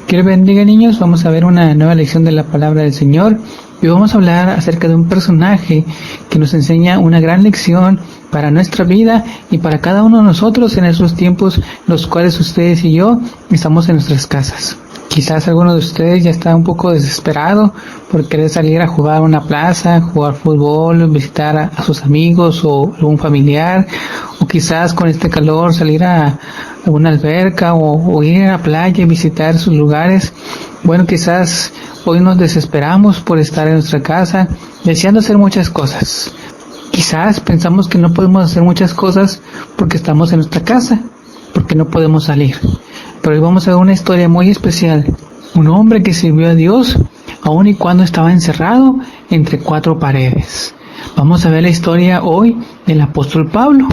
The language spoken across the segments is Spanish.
Que Dios bendiga, niños. Vamos a ver una nueva lección de la palabra del Señor y vamos a hablar acerca de un personaje que nos enseña una gran lección para nuestra vida y para cada uno de nosotros en esos tiempos los cuales ustedes y yo estamos en nuestras casas. Quizás alguno de ustedes ya está un poco desesperado por querer salir a jugar a una plaza, jugar fútbol, visitar a sus amigos o algún familiar, o quizás con este calor salir a una alberca o ir a la playa y visitar sus lugares. Bueno, quizás hoy nos desesperamos por estar en nuestra casa, deseando hacer muchas cosas. Quizás pensamos que no podemos hacer muchas cosas porque estamos en nuestra casa, porque no podemos salir. Pero hoy vamos a ver una historia muy especial. Un hombre que sirvió a Dios aun y cuando estaba encerrado entre cuatro paredes. Vamos a ver la historia hoy del apóstol Pablo,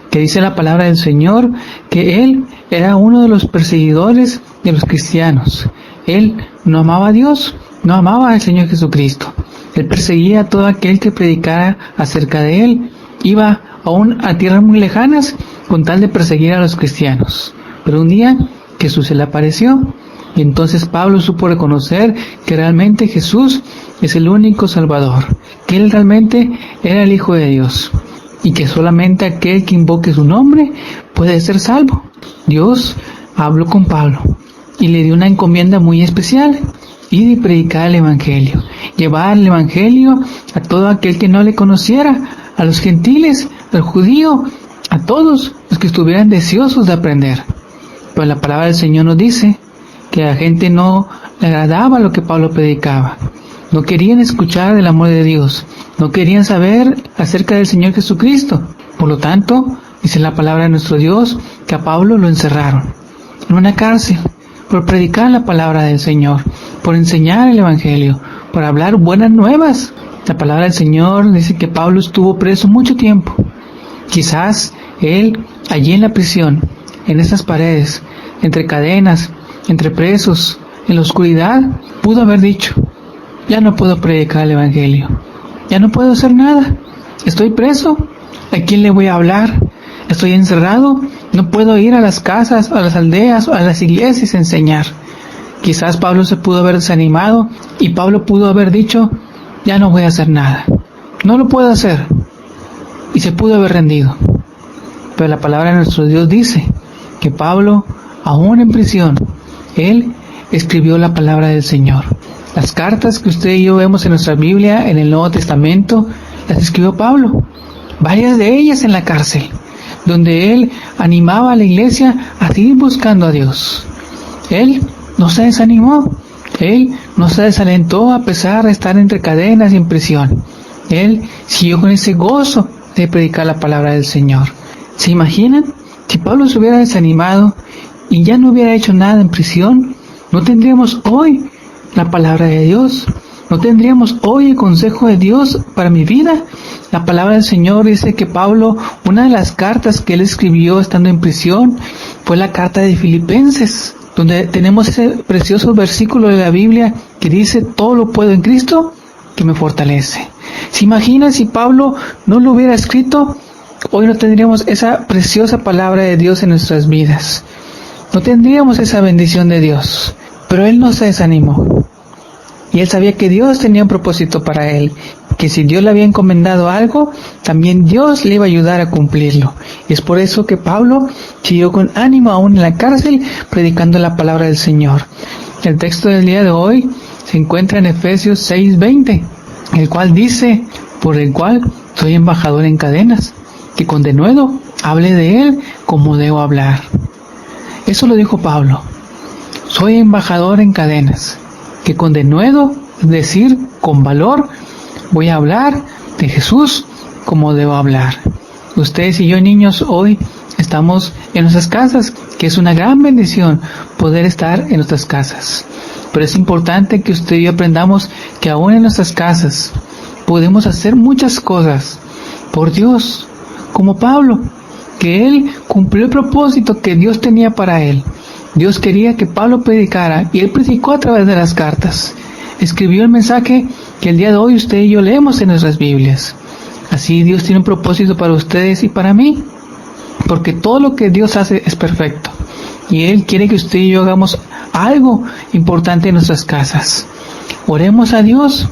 que dice la palabra del Señor que él era uno de los perseguidores de los cristianos. Él no amaba a Dios, no amaba al Señor Jesucristo. Él perseguía a todo aquel que predicara acerca de él. Iba aún a tierras muy lejanas con tal de perseguir a los cristianos. Pero un día Jesús se le apareció y entonces Pablo supo reconocer que realmente Jesús es el único Salvador, que él realmente era el Hijo de Dios y que solamente aquel que invoque su nombre puede ser salvo. Dios habló con Pablo y le dio una encomienda muy especial: ir y predicar el Evangelio, llevar el Evangelio a todo aquel que no le conociera, a los gentiles, al judío, a todos los que estuvieran deseosos de aprender. Pero la palabra del Señor nos dice que a la gente no le agradaba lo que Pablo predicaba. No querían escuchar del amor de Dios. No querían saber acerca del Señor Jesucristo. Por lo tanto, dice la palabra de nuestro Dios que a Pablo lo encerraron en una cárcel por predicar la palabra del Señor, por enseñar el Evangelio, por hablar buenas nuevas. La palabra del Señor dice que Pablo estuvo preso mucho tiempo. Quizás él, allí en la prisión, en esas paredes, entre cadenas, entre presos, en la oscuridad, pudo haber dicho: ya no puedo predicar el Evangelio, ya no puedo hacer nada, estoy preso, ¿a quién le voy a hablar? Estoy encerrado, no puedo ir a las casas, a las aldeas, a las iglesias a enseñar. Quizás Pablo se pudo haber desanimado y Pablo pudo haber dicho: ya no voy a hacer nada, no lo puedo hacer, y se pudo haber rendido. Pero la palabra de nuestro Dios dice que Pablo, aún en prisión, él escribió la palabra del Señor. Las cartas que usted y yo vemos en nuestra Biblia, en el Nuevo Testamento, las escribió Pablo, varias de ellas en la cárcel, donde él animaba a la iglesia a seguir buscando a Dios. Él no se desanimó, él no se desalentó a pesar de estar entre cadenas y en prisión. Él siguió con ese gozo de predicar la palabra del Señor. ¿Se imaginan? Si Pablo se hubiera desanimado y ya no hubiera hecho nada en prisión, no tendríamos hoy la palabra de Dios, no tendríamos hoy el consejo de Dios para mi vida. La palabra del Señor dice que Pablo, una de las cartas que él escribió estando en prisión, fue la carta de Filipenses, donde tenemos ese precioso versículo de la Biblia que dice: todo lo puedo en Cristo que me fortalece. ¿Se imaginan si Pablo no lo hubiera escrito? Hoy no tendríamos esa preciosa palabra de Dios en nuestras vidas. No tendríamos esa bendición de Dios. Pero él no se desanimó. Y él sabía que Dios tenía un propósito para él. Que si Dios le había encomendado algo, también Dios le iba a ayudar a cumplirlo. Y es por eso que Pablo siguió con ánimo aún en la cárcel, predicando la palabra del Señor. El texto del día de hoy se encuentra en Efesios 6:20, el cual dice: por el cual soy embajador en cadenas, que con denuedo hable de él como debo hablar. Eso lo dijo Pablo: soy embajador en cadenas, que con denuedo, es decir, con valor, voy a hablar de Jesús como debo hablar. Ustedes y yo, niños, hoy estamos en nuestras casas, que es una gran bendición poder estar en nuestras casas. Pero es importante que usted y yo aprendamos que aún en nuestras casas podemos hacer muchas cosas por Dios, como Pablo, que él cumplió el propósito que Dios tenía para él. Dios quería que Pablo predicara y él predicó a través de las cartas. Escribió el mensaje que el día de hoy usted y yo leemos en nuestras Biblias. Así Dios tiene un propósito para ustedes y para mí, porque todo lo que Dios hace es perfecto. Y Él quiere que usted y yo hagamos algo importante en nuestras casas. Oremos a Dios,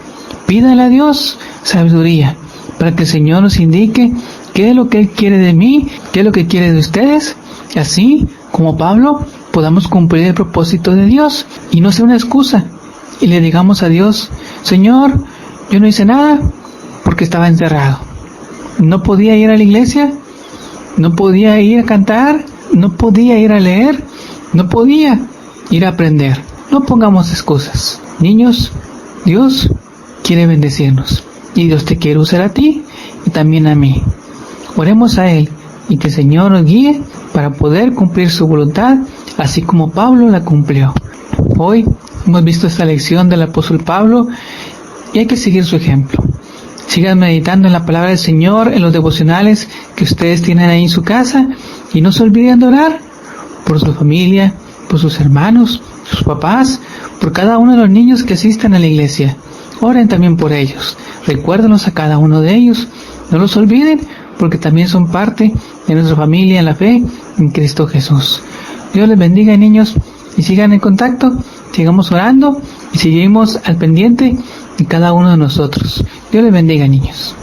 pídale a Dios sabiduría para que el Señor nos indique qué es lo que Él quiere de mí, qué es lo que quiere de ustedes. Así como Pablo, podamos cumplir el propósito de Dios y no sea una excusa. Y le digamos a Dios, Señor, yo no hice nada porque estaba encerrado. No podía ir a la iglesia, no podía ir a cantar, no podía ir a leer, no podía ir a aprender. No pongamos excusas. Niños, Dios quiere bendecirnos y Dios te quiere usar a ti y también a mí. Oremos a Él y que el Señor nos guíe para poder cumplir su voluntad, así como Pablo la cumplió. Hoy hemos visto esta lección del apóstol Pablo y hay que seguir su ejemplo. Sigan meditando en la palabra del Señor, en los devocionales que ustedes tienen ahí en su casa, y no se olviden de orar por su familia, por sus hermanos, sus papás, por cada uno de los niños que asisten a la iglesia. Oren también por ellos. Recuérdenos a cada uno de ellos. No los olviden, porque también son parte de nuestra familia en la fe en Cristo Jesús. Dios les bendiga, niños, y sigan en contacto, sigamos orando y seguimos al pendiente de cada uno de nosotros. Dios les bendiga, niños.